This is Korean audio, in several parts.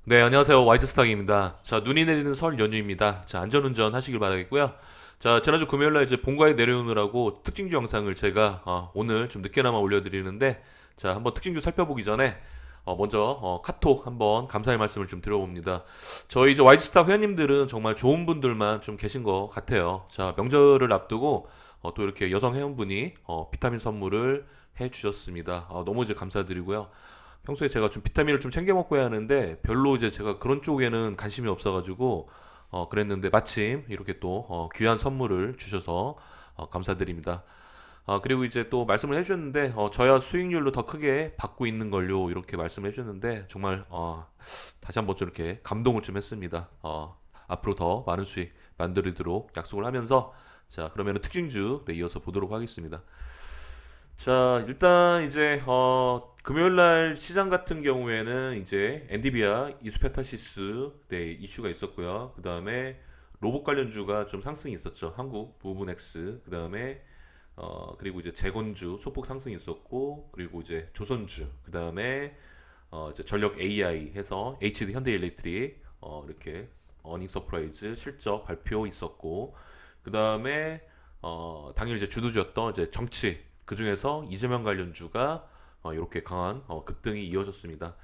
네, 안녕하세요. 와이즈스탁입니다. 자, 눈이 내리는 설 연휴입니다. 자, 안전운전 하시길 바라겠고요. 자, 지난주 금요일날 이제 본가에 내려오느라고 특징주 영상을 제가 오늘 좀 늦게나마 올려드리는데, 자, 한번 특징주 살펴보기 전에 먼저 카톡 한번 감사의 말씀을 좀 드려봅니다. 저희 이제 와이즈스탁 회원님들은 정말 좋은 분들만 좀 계신 것 같아요. 자, 명절을 앞두고 또 이렇게 여성 회원분이 비타민 선물을 해주셨습니다. 너무 이제 감사드리고요. 평소에 제가 좀 비타민을 좀 챙겨 먹고야 하는데 별로 이제 제가 그런 쪽에는 관심이 없어가지고 그랬는데 마침 이렇게 또 귀한 선물을 주셔서 감사드립니다. 그리고 이제 또 말씀을 해주셨는데 저야 수익률로 더 크게 받고 있는 걸요 이렇게 말씀을 해주셨는데 정말 다시 한번 좀 이렇게 감동을 좀 했습니다. 앞으로 더 많은 수익 만들도록 약속을 하면서 자 그러면 특징주 네, 이어서 보도록 하겠습니다. 자, 일단 이제 금요일 날 시장 같은 경우에는 이제 엔디비아 이수페타시스 네, 이슈가 있었고요. 그다음에 로봇 관련주가 좀 상승이 있었죠. 한국 부분엑스. 그다음에 그리고 이제 재건주 소폭 상승이 있었고 그리고 이제 조선주. 그다음에 이제 전력 AI 해서 HD 현대일렉트릭 이렇게 어닝 서프라이즈 실적 발표 있었고 그다음에 당일 이제 주도주였던 이제 정치 그 중에서 이재명 관련주가 이렇게 강한 급등이 이어졌습니다.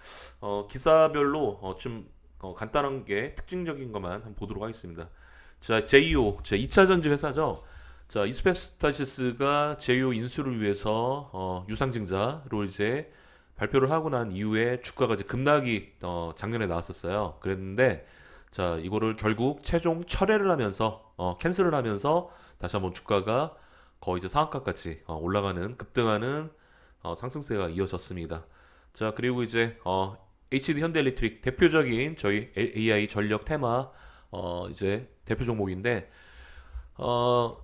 기사별로 좀 간단한 게 특징적인 것만 한번 보도록 하겠습니다. 자, 제이오 제 2차 전지 회사죠. 자, 이스페스타시스가 제이오 인수를 위해서 유상증자로 이제 발표를 하고 난 이후에 주가가 이제 급락이 작년에 나왔었어요. 그랬는데 자, 이거를 결국 최종 철회를 하면서 캔슬을 하면서 다시 한번 주가가 거의 이제 상한가까지 올라가는 급등하는 상승세가 이어졌습니다. 자 그리고 이제 HD 현대일렉트릭 대표적인 저희 AI 전력 테마 이제 대표 종목인데 어,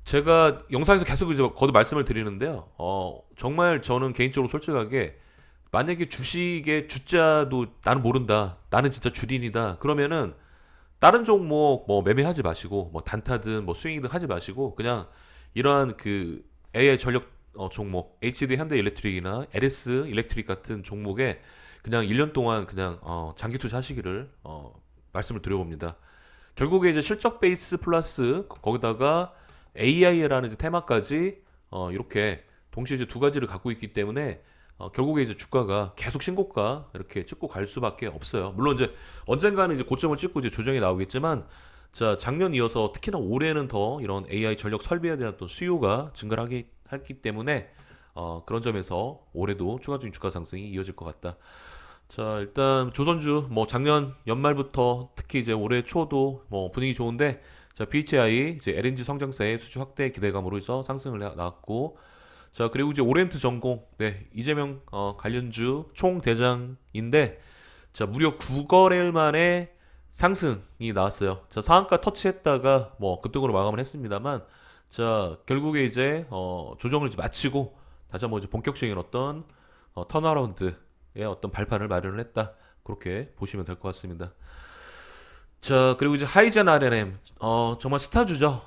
제가 영상에서 계속 이제 거듭 말씀을 드리는데요. 정말 저는 개인적으로 솔직하게 만약에 주식의 주자도 나는 모른다. 나는 진짜 주린이다. 그러면은 다른 종목 뭐 매매하지 마시고 뭐 단타든 뭐 스윙이든 하지 마시고 그냥 이러한 그 AI 전력 종목 HD 현대일렉트릭이나 LS 일렉트릭 같은 종목에 그냥 1년 동안 그냥 장기 투자하시기를 말씀을 드려봅니다. 결국에 이제 실적 베이스 플러스 거기다가 AI라는 이제 테마까지 이렇게 동시에 이제 두 가지를 갖고 있기 때문에 결국에 이제 주가가 계속 신고가 이렇게 찍고 갈 수밖에 없어요. 물론 이제 언젠가는 이제 고점을 찍고 이제 조정이 나오겠지만 자 작년 이어서 특히나 올해는 더 이런 AI 전력 설비에 대한 또 수요가 증가를 하기 때문에 그런 점에서 올해도 추가적인 주가 상승이 이어질 것 같다. 자 일단 조선주 뭐 작년 연말부터 특히 이제 올해 초도 뭐 분위기 좋은데 자 BHI 이제 LNG 성장세 수주 확대 기대감으로 해서 상승을 나왔고 자 그리고 이제 오리엔트 전공 네 이재명 관련주 총 대장인데 자 무려 9거래일 만에 상승이 나왔어요. 자 상한가 터치했다가 뭐 급등으로 마감을 했습니다만 자 결국에 이제 조정을 이제 마치고 다시 한번 이제 본격적인 어떤 턴어라운드의 어떤 발판을 마련을 했다. 그렇게 보시면 될 것 같습니다. 자 그리고 이제 하이젠 RNM 정말 스타주죠.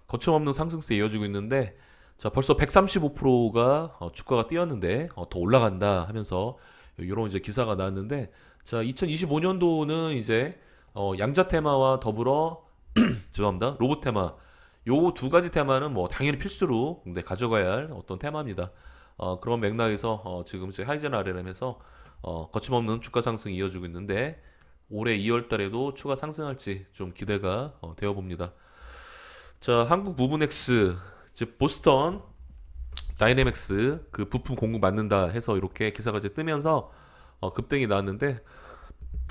거침없는 상승세 이어지고 있는데 자 벌써 135%가 주가가 뛰었는데 더 올라간다 하면서 이런 이제 기사가 나왔는데 자 2025년도는 이제 양자 테마와 더불어 죄송합니다 로봇 테마 요 두 가지 테마는 뭐 당연히 필수로 근데 가져가야 할 어떤 테마입니다. 그런 맥락에서 지금 이제 하이젠 RNM에서 거침없는 주가 상승이 이어지고 있는데 올해 2월 달에도 추가 상승할지 좀 기대가 되어 봅니다. 자, 한국 무브넥스 이제 보스턴 다이내믹스 그 부품 공급 맞는다 해서 이렇게 기사가 이제 뜨면서 급등이 나왔는데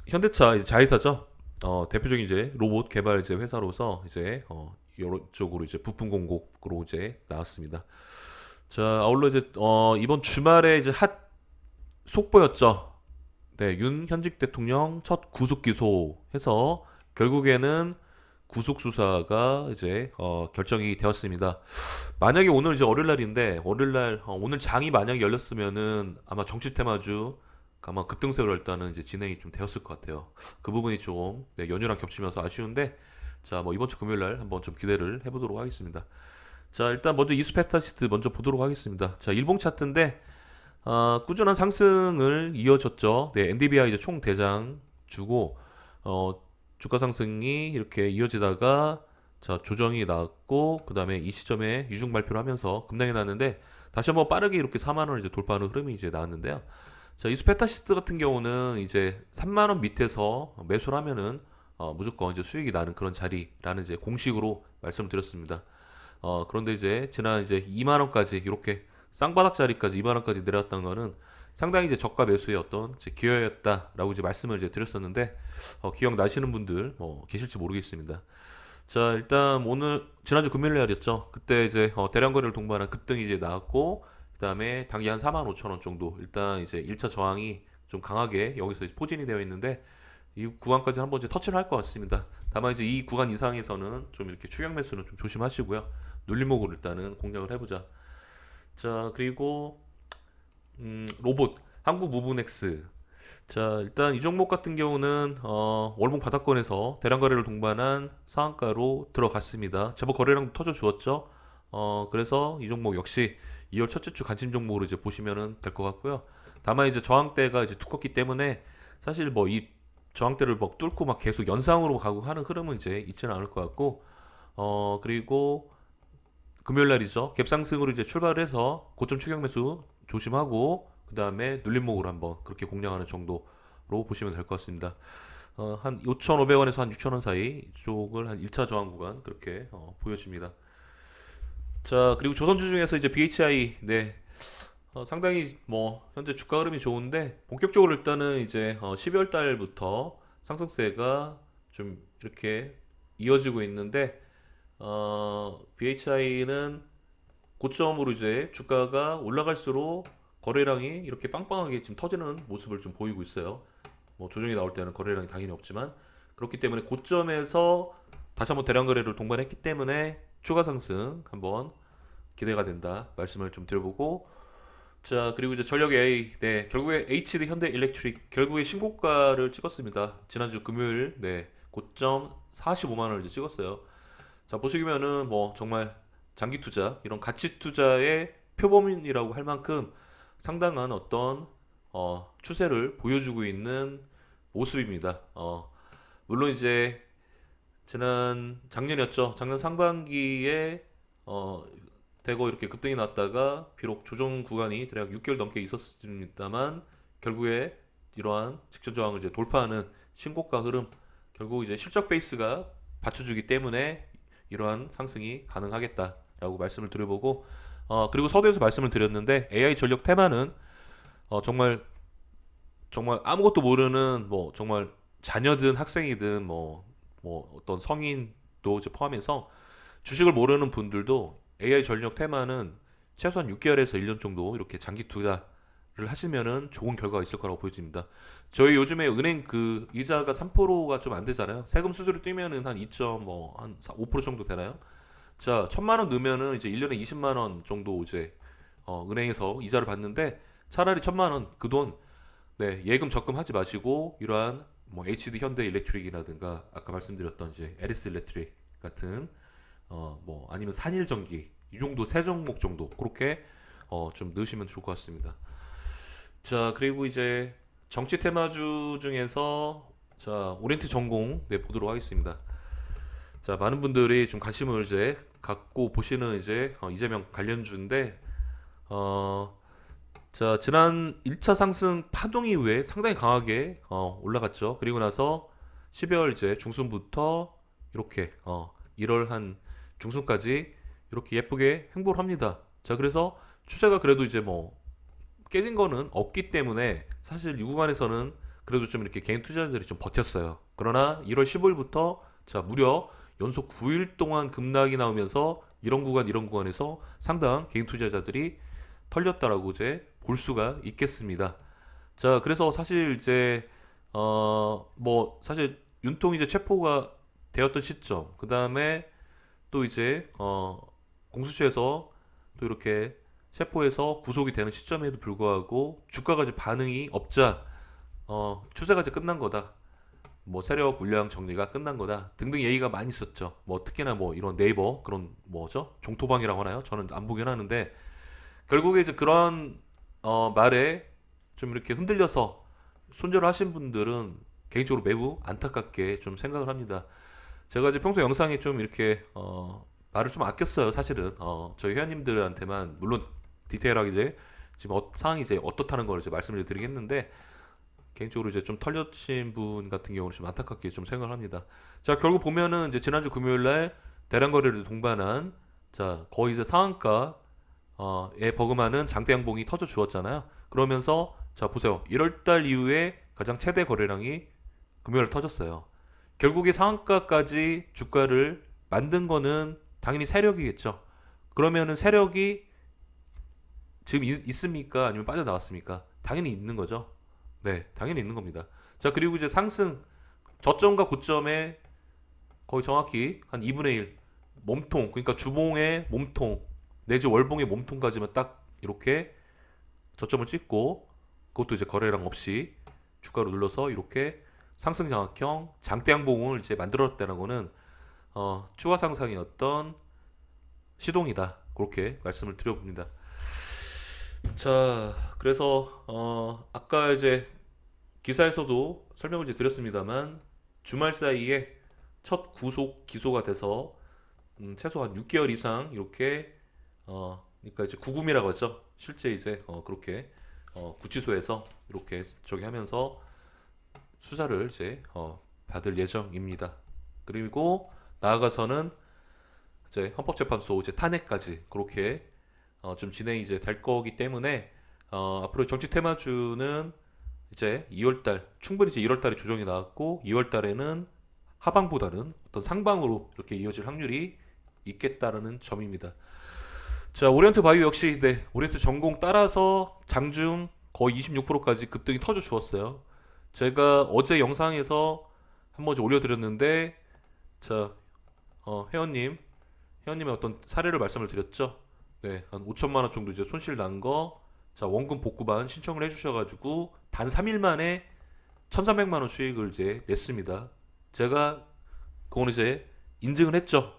현대차 이제 자회사죠. 대표적인 이제 로봇 개발 이제 회사로서 이제 이런 쪽으로 이제 부품 공급으로 이제 나왔습니다. 자, 아울러 이제 이번 주말에 이제 핫 속보였죠. 네, 윤 현직 대통령 첫 구속 기소해서 결국에는 구속 수사가 이제 결정이 되었습니다. 만약에 오늘 이제 월요일 날인데 월요일 날 오늘 장이 만약에 열렸으면은 아마 정치 테마주 아마 급등세로 일단은 이제 진행이 좀 되었을 것 같아요. 그 부분이 좀 네, 연휴랑 겹치면서 아쉬운데 자 뭐 이번 주 금요일 날 한번 좀 기대를 해보도록 하겠습니다. 자 일단 먼저 이수페타시스트 먼저 보도록 하겠습니다. 자 일봉 차트인데 꾸준한 상승을 이어졌죠. 네, 엔디비아 이제 총 대장 주고 어, 주가 상승이 이렇게 이어지다가 자 조정이 나왔고 그 다음에 이 시점에 유중 발표를 하면서 급락이 났는데 다시 한번 빠르게 이렇게 4만 원을 이제 돌파하는 흐름이 이제 나왔는데요. 자 이수페타시스 같은 경우는 이제 3만 원 밑에서 매수를 하면은 무조건 이제 수익이 나는 그런 자리라는 이제 공식으로 말씀드렸습니다. 그런데 이제 지난 이제 2만 원까지 이렇게 쌍바닥 자리까지 2만 원까지 내려왔던 거는 상당히 이제 저가 매수의 어떤 이제 기회였다라고 이제 말씀을 이제 드렸었는데 기억나시는 분들 계실지 모르겠습니다. 자 일단 오늘 지난주 금요일 날이었죠. 그때 이제 대량 거래를 동반한 급등이 이제 나왔고 그다음에 단기 한 4만 5천 원 정도 일단 이제 1차 저항이 좀 강하게 여기서 이제 포진이 되어 있는데 이 구간까지 한번 이제 터치를 할 것 같습니다. 다만 이제 이 구간 이상에서는 좀 이렇게 추격 매수는 좀 조심하시고요. 눌림목으로 일단은 공략을 해보자. 자 그리고 로봇 한국 무브넥스. 자 일단 이 종목 같은 경우는 월봉 바닥권에서 대량 거래를 동반한 상한가로 들어갔습니다. 제법 거래량도 터져 주었죠. 그래서 이 종목 역시 2월 첫째 주 관심 종목으로 이제 보시면은 될 것 같고요. 다만 이제 저항대가 이제 두껍기 때문에 사실 뭐 이 저항대를 막 뚫고 막 계속 연상으로 가고 하는 흐름은 이제 있지는 않을 것 같고 그리고 금요일 날이죠. 갭상승으로 이제 출발을 해서 고점 추격 매수 조심하고 그 다음에 눌림목으로 한번 그렇게 공략하는 정도로 보시면 될 것 같습니다. 한 5,500원에서 한 6,000원 사이 쪽을 한 1차 저항 구간 그렇게 보여집니다. 자 그리고 조선주 중에서 이제 BHI 네 상당히 뭐 현재 주가 흐름이 좋은데 본격적으로 일단은 이제 12월 달부터 상승세가 좀 이렇게 이어지고 있는데 BHI는 고점으로 이제 주가가 올라갈수록 거래량이 이렇게 빵빵하게 지금 터지는 모습을 좀 보이고 있어요. 뭐 조정이 나올 때는 거래량이 당연히 없지만 그렇기 때문에 고점에서 다시 한번 대량 거래를 동반했기 때문에 추가 상승 한번 기대가 된다 말씀을 좀 드려보고 자 그리고 이제 전력 A 네 결국에 HD 현대 일렉트릭 결국에 신고가를 찍었습니다. 지난주 금요일 네 고점 45만 원을 이제 찍었어요. 자 보시면은 뭐 정말 장기 투자 이런 가치 투자의 표범이라고 할 만큼 상당한 어떤 추세를 보여주고 있는 모습입니다. 물론 이제 지난 작년이었죠. 작년 상반기에 대거 이렇게 급등이 났다가 비록 조정 구간이 대략 6개월 넘게 있었습니다만 결국에 이러한 직전 저항을 이제 돌파하는 신고가 흐름 결국 이제 실적 베이스가 받쳐주기 때문에 이러한 상승이 가능하겠다라고 말씀을 드려보고 그리고 서두에서 말씀을 드렸는데 AI 전력 테마는 정말 정말 아무것도 모르는 뭐 정말 자녀든 학생이든 뭐 어떤 성인도 이제 포함해서 주식을 모르는 분들도 AI 전력 테마는 최소한 6개월에서 1년 정도 이렇게 장기 투자를 하시면은 좋은 결과가 있을 거라고 보여집니다. 저희 요즘에 은행 그 이자가 3%가 좀 안 되잖아요. 세금 수수료 뛰면은 한 2.5% 정도 되나요? 자, 1,000만 원 넣으면은 이제 1년에 20만 원 정도 이제 은행에서 이자를 받는데 차라리 1,000만 원 그 돈 네, 예금 적금하지 마시고 이러한 뭐 HD 현대 일렉트릭이라든가 아까 말씀드렸던 이제 LS 일렉트릭 같은 뭐 아니면 산일전기 이 정도 세 종목 정도 그렇게 좀 넣으시면 좋을 것 같습니다. 자 그리고 이제 정치 테마주 중에서 자 오리엔트 전공 네 보도록 하겠습니다. 자 많은 분들이 좀 관심을 이제 갖고 보시는 이제 이재명 관련주인데 자 지난 1차 상승 파동 이후에 상당히 강하게 올라갔죠. 그리고 나서 12월 이제 중순부터 이렇게 1월 한 중순까지 이렇게 예쁘게 횡보를 합니다. 자 그래서 추세가 그래도 이제 뭐 깨진 거는 없기 때문에 사실 이 구간에서는 그래도 좀 이렇게 개인 투자자들이 좀 버텼어요. 그러나 1월 15일부터 자 무려 연속 9일 동안 급락이 나오면서 이런 구간에서 상당 개인 투자자들이 털렸다라고 이제 볼 수가 있겠습니다. 자 그래서 사실 이제 뭐 사실 윤통이 이제 체포가 되었던 시점 그 다음에 또 이제 공수처에서 또 이렇게 체포해서 구속이 되는 시점에도 불구하고 주가가 이제 반응이 없자 추세가 이제 끝난 거다. 뭐 세력 물량 정리가 끝난 거다 등등 얘기가 많이 있었죠. 뭐 특히나 뭐 이런 네이버 그런 뭐죠 종토방이라고 하나요? 저는 안 보긴 하는데 결국에 이제 그런 말에 좀 이렇게 흔들려서 손절을 하신 분들은 개인적으로 매우 안타깝게 좀 생각을 합니다. 제가 이제 평소 영상에 좀 이렇게 말을 좀 아꼈어요. 사실은 저희 회원님들한테만 물론 디테일하게 이제 지금 상황이 이제 어떻다는 걸 이제 말씀을 드리겠는데 개인적으로 이제 좀 털려진 분 같은 경우는 좀 안타깝게 좀 생각을 합니다. 자, 결국 보면은 이제 지난주 금요일 날 대량 거래를 동반한 자 거의 이제 상한가에 버금하는 장대 양봉이 터져 주었잖아요. 그러면서 자 보세요. 1월 달 이후에 가장 최대 거래량이 금요일 터졌어요. 결국에 상한가까지 주가를 만든 거는 당연히 세력이겠죠. 그러면은 세력이 지금 있습니까? 아니면 빠져나왔습니까? 당연히 있는 거죠. 네, 당연히 있는 겁니다. 자, 그리고 이제 상승 저점과 고점에 거의 정확히 한 2분의 1 몸통, 그러니까 주봉의 몸통 내지 월봉의 몸통까지만 딱 이렇게 저점을 찍고 그것도 이제 거래량 없이 주가로 눌러서 이렇게 상승 장악형 장대양봉을 이제 만들었다는 거는 추가 상상의 어떤 시동이다. 그렇게 말씀을 드려봅니다. 자, 그래서 아까 이제 기사에서도 설명을 이제 드렸습니다만 주말 사이에 첫 구속 기소가 돼서 최소한 6개월 이상 이렇게 그러니까 이제 구금이라고 하죠. 실제 이제 그렇게 구치소에서 이렇게 저기 하면서 수사를 이제 받을 예정입니다. 그리고 나아가서는 이제 헌법재판소 이제 탄핵까지 그렇게 좀 진행이 이제 될 거기 때문에 앞으로 정치 테마주는 이제 2월달 충분히 이제 1월달에 조정이 나왔고 2월달에는 하방보다는 어떤 상방으로 이렇게 이어질 확률이 있겠다라는 점입니다. 자, 오리엔트 바이오 역시 네, 오리엔트 전공 따라서 장중 거의 26%까지 급등이 터져 주었어요. 제가 어제 영상에서 한번 이제 올려드렸는데 자, 회원님의 어떤 사례를 말씀을 드렸죠. 네, 한 5천만 원 정도 이제 손실 난 거, 자 원금 복구반 신청을 해주셔가지고 단 3일 만에 1,300만 원 수익을 이제 냈습니다. 제가 그건 이제 인증을 했죠.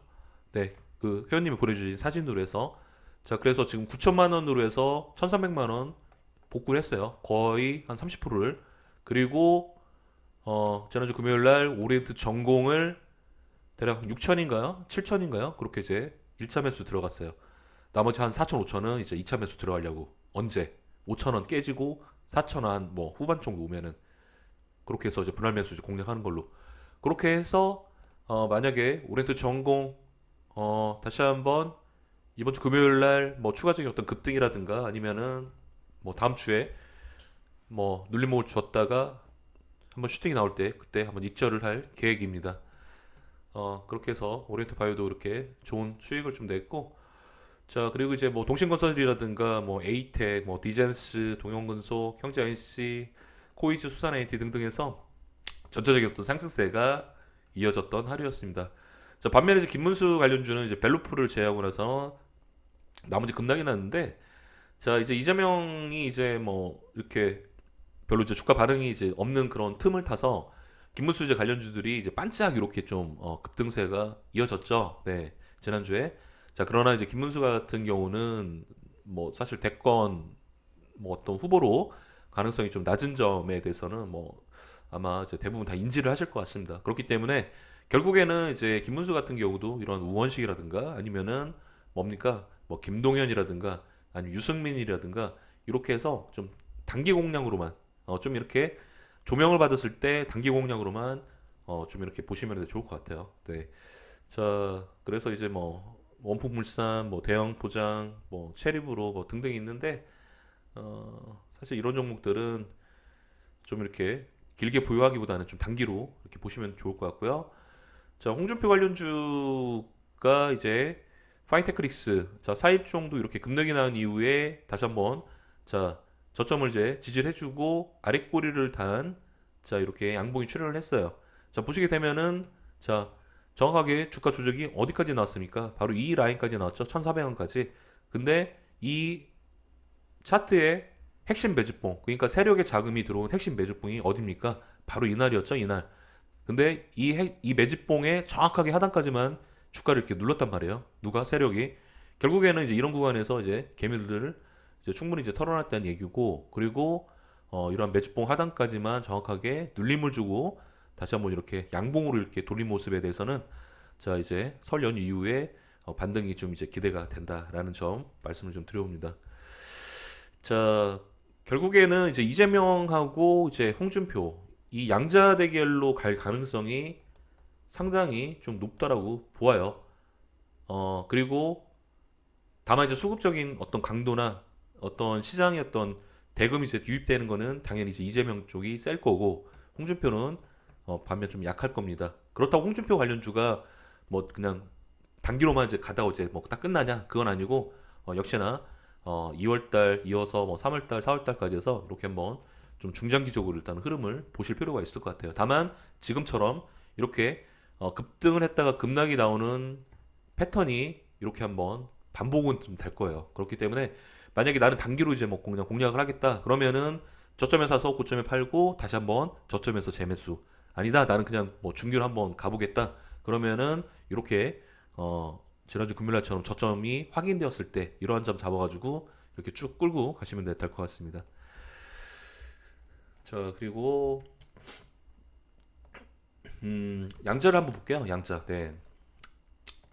네, 그 회원님이 보내주신 사진으로 해서 자 그래서 지금 9천만 원으로 해서 1,300만 원 복구를 했어요. 거의 한 30%를 그리고 지난주 금요일 날 오리엔트 전공을 대략 6천인가요? 7천인가요? 그렇게 이제 1차 매수 들어갔어요. 나머지 한 4천, 5천은 이제 2차 매수 들어가려고. 언제? 5천 원 깨지고 4천 원 뭐 후반 정도 오면은 그렇게 해서 이제 분할 매수 이제 공략하는 걸로. 그렇게 해서 만약에 오렌트 전공 다시 한번 이번 주 금요일 날 뭐 추가적인 어떤 급등이라든가 아니면은 뭐 다음 주에 뭐 눌림목을 줬다가 한번 슈팅이 나올 때 그때 한번 입절을 할 계획입니다. 그렇게 해서 오리엔트 바이오도 이렇게 좋은 수익을 좀 냈고 자 그리고 이제 뭐 동신건설이라든가 뭐 에이텍, 뭐 디젠스, 동영근속, 형제IC, 코이즈, 수산 IT 등등해서 전체적인 어떤 상승세가 이어졌던 하루였습니다. 자 반면에 이제 김문수 관련주는 이제 벨로프를 제외하고 나서 나머지 급락이 났는데 자 이제 이재명이 이제 뭐 이렇게 별로 이제 주가 반응이 이제 없는 그런 틈을 타서 김문수 이제 관련주들이 이제 반짝 이렇게 좀 급등세가 이어졌죠. 네 지난주에 자 그러나 이제 김문수 같은 경우는 뭐 사실 대권 뭐 어떤 후보로 가능성이 좀 낮은 점에 대해서는 뭐 아마 이제 대부분 다 인지를 하실 것 같습니다. 그렇기 때문에 결국에는 이제 김문수 같은 경우도 이런 우원식이라든가 아니면은 뭡니까 뭐 김동연이라든가 아니면 유승민이라든가 이렇게 해서 좀 단기 공략으로만 좀 이렇게 조명을 받았을 때 단기 공략으로만 좀 이렇게 보시면 좋을 것 같아요. 네. 자 그래서 이제 뭐 원품물산, 뭐 대형 포장, 뭐 체리브로 뭐 등등이 있는데 사실 이런 종목들은 좀 이렇게 길게 보유하기보다는 좀 단기로 이렇게 보시면 좋을 것 같고요. 자 홍준표 관련주가 이제 파이테크릭스 자 4일 정도 이렇게 급락이 나온 이후에 다시 한번 자 저점을 이제 지지를 해주고 아랫꼬리를 단 자 이렇게 양봉이 출현을 했어요. 자 보시게 되면은 자 정확하게 주가 조작이 어디까지 나왔습니까? 바로 이 라인까지 나왔죠. 1,400원까지. 근데 이 차트의 핵심 매집봉, 그러니까 세력의 자금이 들어온 핵심 매집봉이 어딥니까? 바로 이날이었죠, 이날. 근데 이 매집봉에 정확하게 하단까지만 주가를 이렇게 눌렀단 말이에요. 누가? 세력이. 결국에는 이제 이런 구간에서 이제 개미들을 이제 충분히 이제 털어놨다는 얘기고, 그리고 이러한 매집봉 하단까지만 정확하게 눌림을 주고 다시 한번 이렇게 양봉으로 이렇게 돌린 모습에 대해서는 자 이제 설 연휴 이후에 반등이 좀 이제 기대가 된다라는 점 말씀을 좀 드려봅니다. 자 결국에는 이제 이재명하고 이제 홍준표 이 양자 대결로 갈 가능성이 상당히 좀 높다라고 보아요. 그리고 다만 이제 수급적인 어떤 강도나 어떤 시장의 어떤 대금이 이제 유입되는 거는 당연히 이제 이재명 쪽이 셀 거고 홍준표는 반면 좀 약할 겁니다. 그렇다고 홍준표 관련주가 뭐 그냥 단기로만 이제 가다가 이제 뭐 딱 끝나냐? 그건 아니고 역시나 2월 달 이어서 뭐 3월 달, 4월 달까지 해서 이렇게 한번 좀 중장기적으로 일단 흐름을 보실 필요가 있을 것 같아요. 다만 지금처럼 이렇게 급등을 했다가 급락이 나오는 패턴이 이렇게 한번 반복은 좀 될 거예요. 그렇기 때문에 만약에 나는 단기로 이제 뭐 그냥 공략을 하겠다 그러면은 저점에 사서 고점에 팔고 다시 한번 저점에서 재매수. 아니다 나는 그냥 뭐 중기로 한번 가보겠다 그러면은 이렇게 지난주 금요일날처럼 저점이 확인되었을 때 이러한 점 잡아가지고 이렇게 쭉 끌고 가시면 될 것 같습니다. 자 그리고 양자를 한번 볼게요. 양자. 네.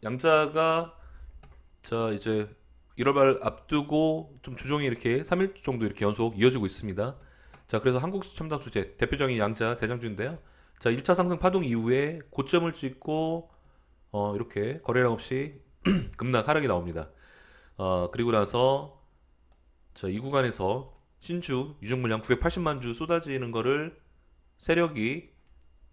양자가 자 이제 1월 말 앞두고 좀 조정이 이렇게 3일 정도 이렇게 연속 이어지고 있습니다. 자 그래서 한국 첨단 수제 대표적인 양자 대장주인데요. 자 1차 상승 파동 이후에 고점을 찍고 이렇게 거래량 없이 급락 하락이 나옵니다. 그리고 나서 자 이 구간에서 신주 유증 물량 980만 주 쏟아지는 거를 세력이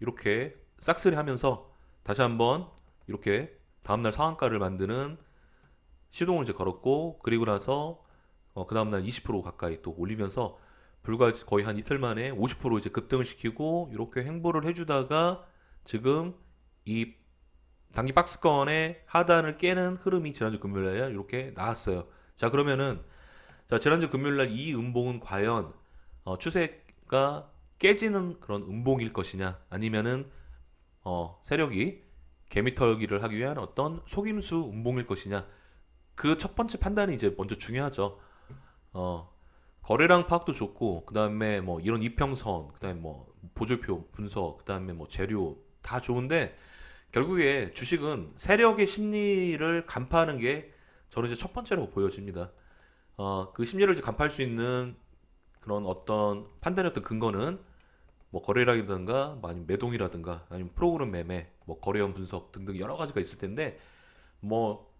이렇게 싹쓸이 하면서 다시 한번 이렇게 다음날 상한가를 만드는 시동을 이제 걸었고 그리고 나서 그 다음날 20% 가까이 또 올리면서 불과 거의 한 이틀 만에 50% 이제 급등을 시키고 이렇게 행보를 해주다가 지금 이 단기 박스권의 하단을 깨는 흐름이 지난주 금요일에 이렇게 나왔어요. 자 그러면은 자 지난주 금요일날 이 음봉은 과연 추세가 깨지는 그런 음봉일 것이냐 아니면은 세력이 개미털기를 하기 위한 어떤 속임수 음봉일 것이냐 그 첫 번째 판단이 이제 먼저 중요하죠. 거래량 파악도 좋고 그다음에 뭐 이런 이평선 그다음에 뭐 보조표 분석 그다음에 뭐 재료 다 좋은데 결국에 주식은 세력의 심리를 간파하는 게 저는 이제 첫 번째라고 보여집니다. 그 심리를 이제 간파할 수 있는 그런 어떤 판단의 어떤 근거는 뭐 거래량이라든가 뭐 아니면 매동이라든가 아니면 프로그램 매매 뭐 거래원 분석 등등 여러 가지가 있을 텐데 뭐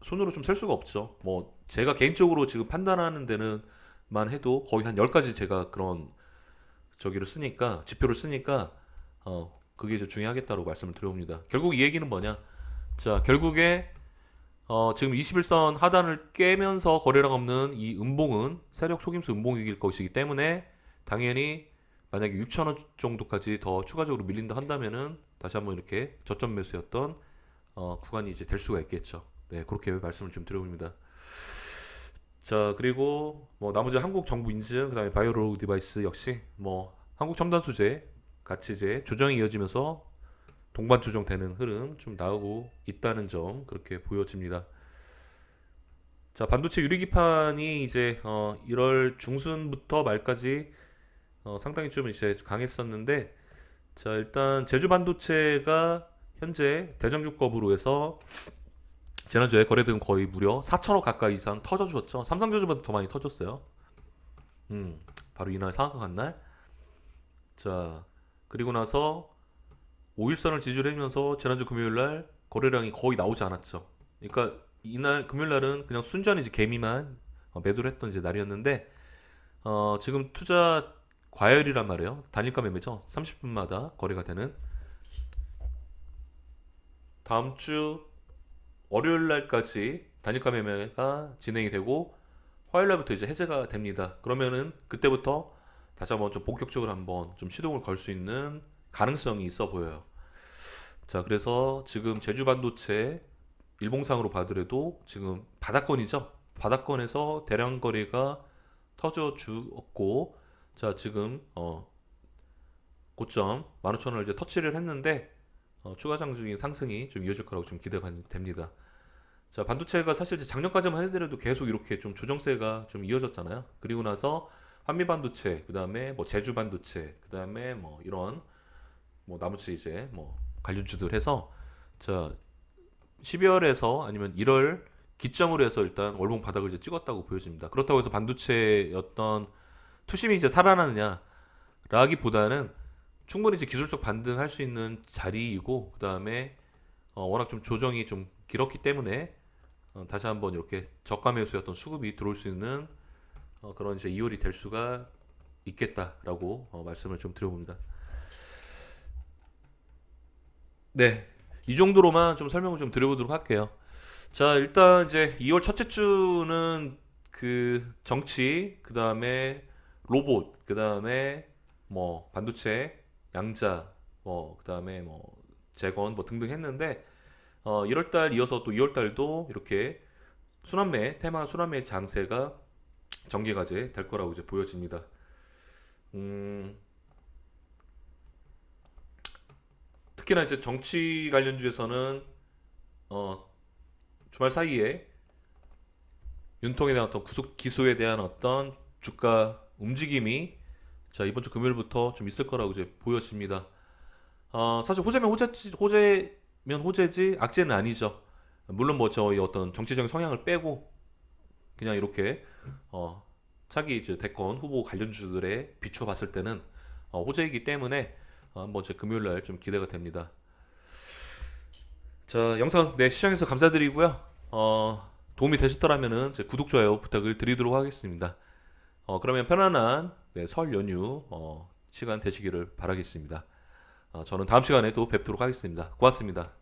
손으로 좀 셀 수가 없죠. 뭐 제가 개인적으로 지금 판단하는 데는만 해도 거의 한 10가지 제가 그런 저기를 쓰니까 지표를 쓰니까 그게 이제 중요하겠다고 말씀을 드려봅니다. 결국 이 얘기는 뭐냐? 자, 결국에 지금 21선 하단을 깨면서 거래량 없는 이 음봉은 세력 속임수 음봉일 것이기 때문에 당연히 만약에 6천원 정도까지 더 추가적으로 밀린다 한다면은 다시 한번 이렇게 저점 매수였던 구간이 이제 될 수가 있겠죠. 네, 그렇게 말씀을 좀 드려봅니다. 자, 그리고 뭐 나머지 한국 정부 인증, 그다음에 바이오로그 디바이스 역시 뭐 한국 첨단 소재 같이 이제 조정이 이어지면서 동반 조정되는 흐름 좀 나오고 있다는 점 그렇게 보여집니다. 자, 반도체 유리기판이 이제 1월 중순부터 말까지 상당히 좀 이제 강했었는데 자, 일단 제주 반도체가 현재 대장주급으로 해서 지난주에 거래된 거의 무려 4천억 가까이 이상 터져주었죠. 삼성전자보다 더 많이 터졌어요. 바로 이날 상한가 간 날. 자, 그리고 나서 5일선을 지지해주면서 지난주 금요일날 거래량이 거의 나오지 않았죠. 그러니까 이날 금요일날은 그냥 순전히 이제 개미만 매도를 했던 이제 날이었는데 지금 투자 과열이란 말이에요. 단일가 매매죠. 30분마다 거래가 되는 다음 주 월요일 날까지 단일가 매매가 진행이 되고 화요일 날부터 이제 해제가 됩니다. 그러면은 그때부터 다시 한번 좀 본격적으로 한번 좀 시동을 걸 수 있는 가능성이 있어 보여요. 자, 그래서 지금 제주 반도체 일봉상으로 봐더라도 지금 바닥권이죠. 바닥권에서 대량 거래가 터져 주었고, 자, 지금 고점 15,000원을 이제 터치를 했는데 추가 장중인 상승이 좀 이어질 거라고 좀 기대가 됩니다. 자, 반도체가 사실 이제 작년까지만 해더라도 계속 이렇게 좀 조정세가 좀 이어졌잖아요. 그리고 나서 한미 반도체, 그다음에 뭐 제주 반도체, 그다음에 뭐 이런 뭐 나머지 이제 뭐 관련주들 해서 자 12월에서 아니면 1월 기점으로 해서 일단 월봉 바닥을 이제 찍었다고 보여집니다. 그렇다고 해서 반도체의 어떤 투심이 이제 살아나느냐라기보다는 충분히 이제 기술적 반등할 수 있는 자리이고 그다음에 워낙 좀 조정이 좀 길었기 때문에 다시 한번 이렇게 저가 매수였던 수급이 들어올 수 있는 그런 이제 2월이 될 수가 있겠다라고 말씀을 좀 드려봅니다. 네, 이 정도로만 좀 설명을 좀 드려보도록 할게요. 자, 일단 이제 2월 첫째 주는 그 정치, 그 다음에 로봇, 그 다음에 뭐 반도체, 양자, 뭐 그 다음에 뭐 재건 뭐 등등 했는데 1월 달 이어서 또 2월 달도 이렇게 순환매, 테마 순환매 장세가 전개가제 될 거라고 이제 보여집니다. 음, 특히나 이제 정치 관련주에서는 어, 주말 사이에 윤통에 대한 어떤 구속 기소에 대한 어떤 주가 움직임이 자 이번 주 금요일부터 좀 있을 거라고 이제 보여집니다. 사실 호재면 호재지, 호재면 호재지 악재는 아니죠. 물론 뭐 저희 어떤 정치적인 성향을 빼고 그냥 이렇게 어, 차기 이제 대권 후보 관련주들에 비춰봤을 때는 호재이기 때문에 한번 제 금요일 날 좀 기대가 됩니다. 자 영상 네 시청해서 감사드리고요. 도움이 되셨더라면은 제 구독 좋아요 부탁을 드리도록 하겠습니다. 그러면 편안한 네, 설 연휴 시간 되시기를 바라겠습니다. 저는 다음 시간에 또 뵙도록 하겠습니다. 고맙습니다.